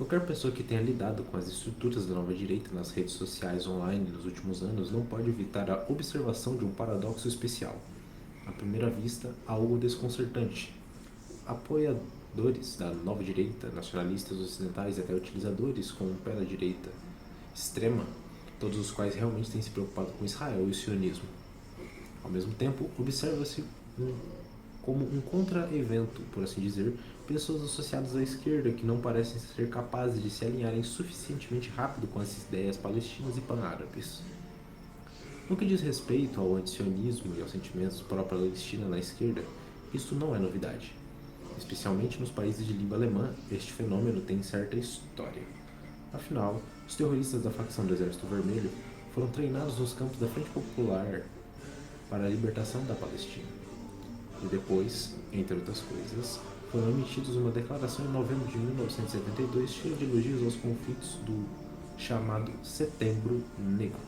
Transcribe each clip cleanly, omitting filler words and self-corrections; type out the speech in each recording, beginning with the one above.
Qualquer pessoa que tenha lidado com as estruturas da nova direita nas redes sociais online nos últimos anos não pode evitar a observação de um paradoxo especial. À primeira vista, algo desconcertante. Apoiadores da nova direita, nacionalistas ocidentais e até utilizadores com o pé da direita extrema, todos os quais realmente têm se preocupado com Israel e o sionismo. Ao mesmo tempo, observa-se como um contra-evento, por assim dizer, pessoas associadas à esquerda que não parecem ser capazes de se alinharem suficientemente rápido com as ideias palestinas e pan-árabes. No que diz respeito ao antisionismo e aos sentimentos pró-Palestina na esquerda, isso não é novidade. Especialmente nos países de língua alemã, este fenômeno tem certa história. Afinal, os terroristas da facção do Exército Vermelho foram treinados nos campos da Frente Popular para a libertação da Palestina. E depois, entre outras coisas, foram emitidos uma declaração em novembro de 1972 cheia de elogios aos conflitos do chamado Setembro Negro.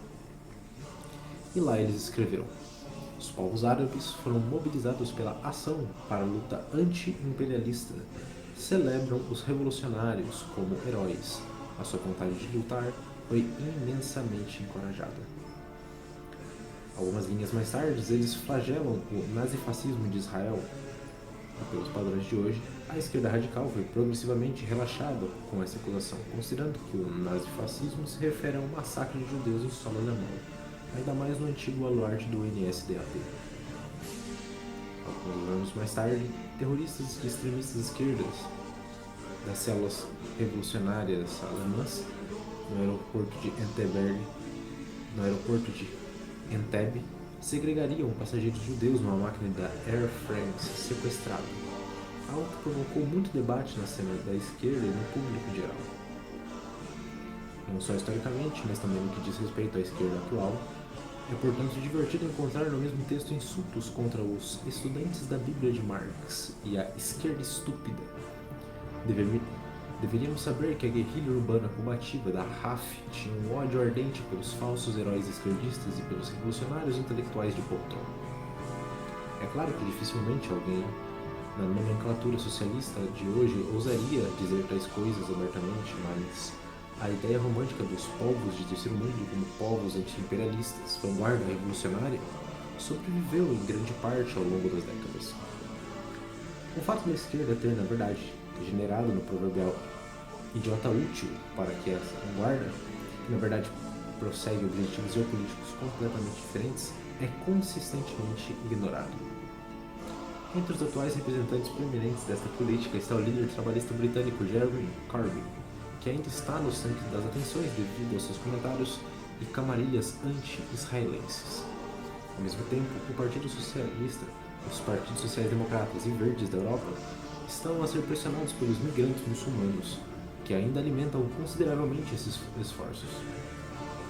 E lá eles escreveram: os povos árabes foram mobilizados pela ação para a luta anti-imperialista, celebram os revolucionários como heróis. A sua vontade de lutar foi imensamente encorajada. Algumas linhas mais tarde, eles flagelam o nazifascismo de Israel. E pelos padrões de hoje, a esquerda radical foi progressivamente relaxada com essa acusação, considerando que o nazifascismo se refere a um massacre de judeus em solo alemão, ainda mais no antigo baluarte do NSDAP. Alguns anos mais tarde, terroristas e extremistas esquerdas das células revolucionárias alemãs no aeroporto de Entebbe segregariam passageiros judeus numa máquina da Air France sequestrada, algo que provocou muito debate na cena da esquerda e no público em geral. Não só historicamente, mas também no que diz respeito à esquerda atual, é portanto divertido encontrar no mesmo texto insultos contra os estudantes da Bíblia de Marx e a esquerda estúpida. Deveríamos saber que a guerrilha urbana combativa da RAF tinha um ódio ardente pelos falsos heróis esquerdistas e pelos revolucionários intelectuais de poltrona. É claro que dificilmente alguém na nomenclatura socialista de hoje ousaria dizer tais coisas abertamente, mas a ideia romântica dos povos de terceiro mundo como povos anti-imperialistas, vanguarda revolucionária, sobreviveu em grande parte ao longo das décadas. O fato da esquerda ter, na verdade, degenerado no proverbial idiota útil para que essa vanguarda, que na verdade prossegue objetivos geopolíticos completamente diferentes, é consistentemente ignorado. Entre os atuais representantes proeminentes desta política está o líder trabalhista britânico Jeremy Corbyn, que ainda está no centro das atenções devido aos seus comentários e camarilhas anti-israelenses. Ao mesmo tempo, o Partido Socialista, os partidos sociais-democratas e verdes da Europa estão a ser pressionados pelos migrantes muçulmanos, que ainda alimentam consideravelmente esses esforços.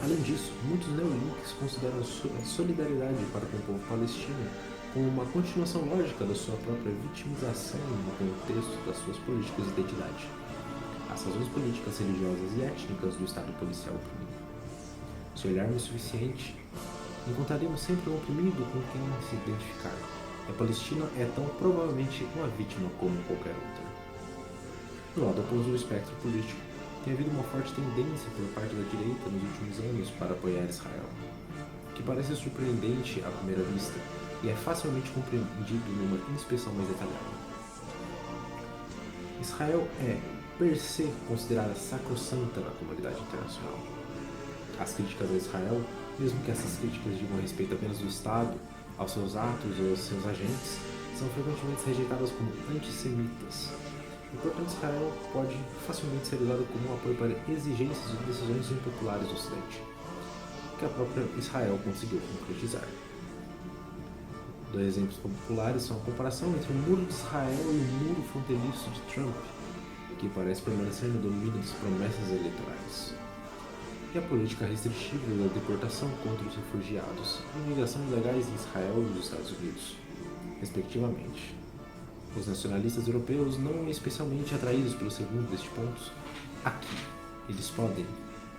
Além disso, muitos neolinks consideram a solidariedade para com o povo palestino como uma continuação lógica da sua própria vitimização no contexto das suas políticas de identidade, as razões políticas, religiosas e étnicas do Estado policial oprimido. Se olharmos o suficiente, encontraremos sempre um oprimido com quem se identificar. A Palestina é tão provavelmente uma vítima como qualquer outra. Do lado oposto do espectro político, tem havido uma forte tendência por parte da direita nos últimos anos para apoiar Israel, que parece surpreendente à primeira vista e é facilmente compreendido numa inspeção mais detalhada. Israel é, per se, considerada sacrossanta na comunidade internacional. As críticas a Israel, mesmo que essas críticas digam respeito apenas do Estado, aos seus atos ou aos seus agentes, são frequentemente rejeitadas como antissemitas. E, portanto, Israel pode facilmente ser usado como um apoio para exigências e decisões impopulares do Ocidente, que a própria Israel conseguiu concretizar. Dois exemplos populares são a comparação entre o Muro de Israel e o Muro Fronteiriço de Trump, que parece permanecer no domínio das promessas eleitorais, e a política restritiva da deportação contra os refugiados e imigração ilegais em Israel e nos Estados Unidos, respectivamente. Os nacionalistas europeus, não especialmente atraídos pelo segundo destes pontos, aqui eles podem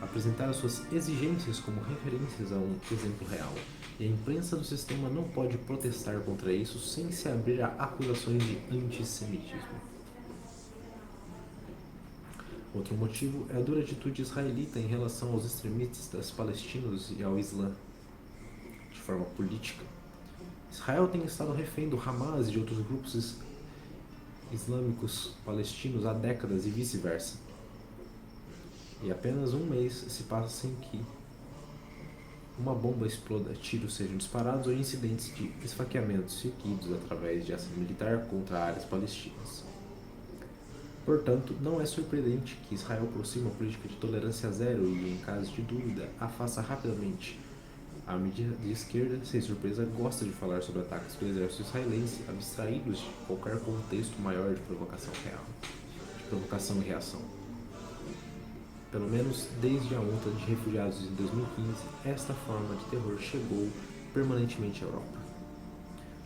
apresentar as suas exigências como referências a um exemplo real, e a imprensa do sistema não pode protestar contra isso sem se abrir a acusações de antissemitismo. Outro motivo é a dura atitude israelita em relação aos extremistas palestinos e ao Islã, de forma política. Israel tem estado refém do Hamas e de outros grupos islâmicos palestinos há décadas e vice-versa. E apenas um mês se passa sem que uma bomba exploda, tiros sejam disparados ou incidentes de esfaqueamentos seguidos através de ação militar contra áreas palestinas. Portanto, não é surpreendente que Israel possua uma política de tolerância zero e, em caso de dúvida, a faça rapidamente. A mídia de esquerda, sem surpresa, gosta de falar sobre ataques do exército israelense abstraídos de qualquer contexto maior de provocação e reação. Pelo menos desde a onda de refugiados em 2015, esta forma de terror chegou permanentemente à Europa.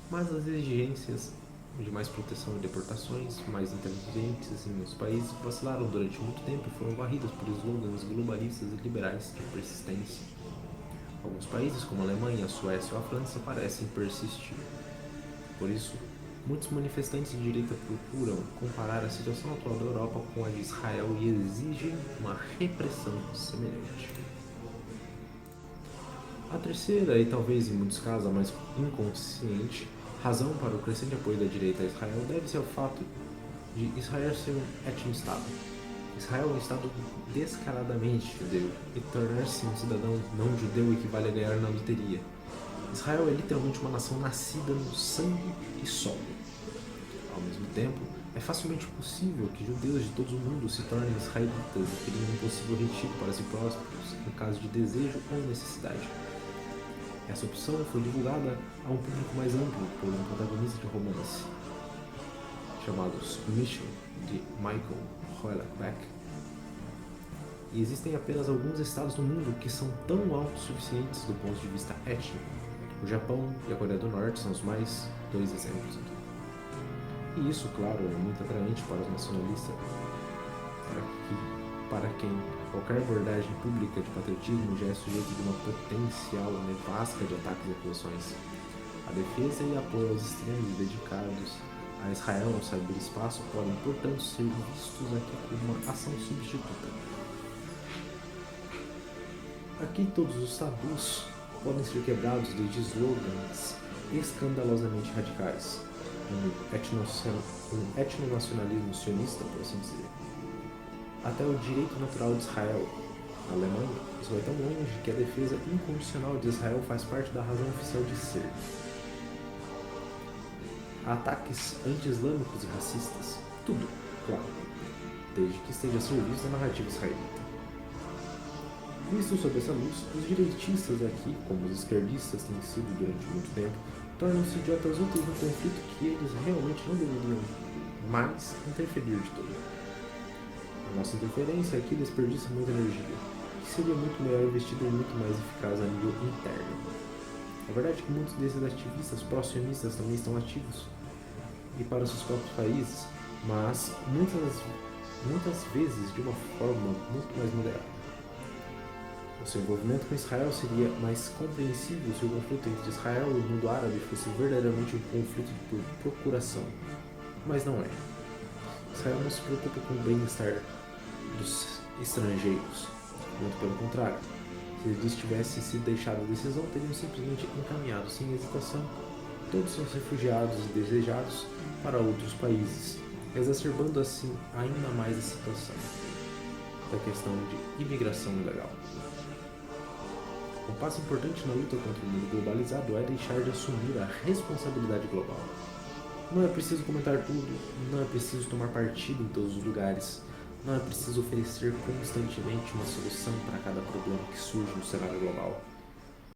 Mas as exigências de mais proteção e deportações mais inteligentes em muitos países vacilaram durante muito tempo e foram varridas por slogans globalistas e liberais de persistência. Alguns países, como a Alemanha, a Suécia ou a França, parecem persistir. Por isso, muitos manifestantes de direita procuram comparar a situação atual da Europa com a de Israel e exigem uma repressão semelhante. A terceira, e talvez em muitos casos a mais inconsciente, razão para o crescente apoio da direita a Israel deve-se ao fato de Israel ser um etno-estado. Israel é um estado descaradamente judeu e tornar-se um cidadão não judeu equivale a ganhar na loteria. Israel é literalmente uma nação nascida no sangue e solo. Ao mesmo tempo, é facilmente possível que judeus de todo o mundo se tornem israelitas e criem um possível retiro para si próprios, em caso de desejo ou necessidade. Essa opção foi divulgada a um público mais amplo por um protagonista de romance, chamado Submission, de Michael Houellebecq. E existem apenas alguns estados no mundo que são tão autossuficientes do ponto de vista étnico. O Japão e a Coreia do Norte são os mais dois exemplos aqui. E isso, claro, é muito atraente para os nacionalistas, para quem qualquer abordagem pública de patriotismo já é sujeito de uma potencial nevasca de ataques e acusações. A defesa e apoio aos extremos dedicados a Israel no cyberespaço podem, portanto, ser vistos aqui como uma ação substituta. Aqui todos os tabus podem ser quebrados desde slogans escandalosamente radicais, um etnonacionalismo sionista, por assim dizer, até o direito natural de Israel. Na Alemanha, isso vai tão longe que a defesa incondicional de Israel faz parte da razão oficial de ser. Há ataques anti-islâmicos e racistas, tudo, claro, desde que esteja a serviço da narrativa israelita. Visto sob essa luz, os direitistas aqui, como os esquerdistas têm sido durante muito tempo, tornam-se idiotas úteis no conflito que eles realmente não deveriam mais interferir de todo. A nossa interferência aqui desperdiça muita energia, que seria muito melhor investida e muito mais eficaz a nível interno. A verdade é que muitos desses ativistas pró-sionistas também estão ativos e para seus próprios países, mas muitas vezes de uma forma muito mais moderada. O seu envolvimento com Israel seria mais compreensível se o conflito entre Israel e o mundo árabe fosse verdadeiramente um conflito por procuração, mas não é. Israel não se preocupa com o bem-estar dos estrangeiros, muito pelo contrário. Se eles tivessem sido deixado a decisão, teriam simplesmente encaminhado sem hesitação todos os refugiados e desejados para outros países, exacerbando assim ainda mais a situação da questão de imigração ilegal. Um passo importante na luta contra o mundo globalizado é deixar de assumir a responsabilidade global. Não é preciso comentar tudo, não é preciso tomar partido em todos os lugares, não é preciso oferecer constantemente uma solução para cada problema que surge no cenário global.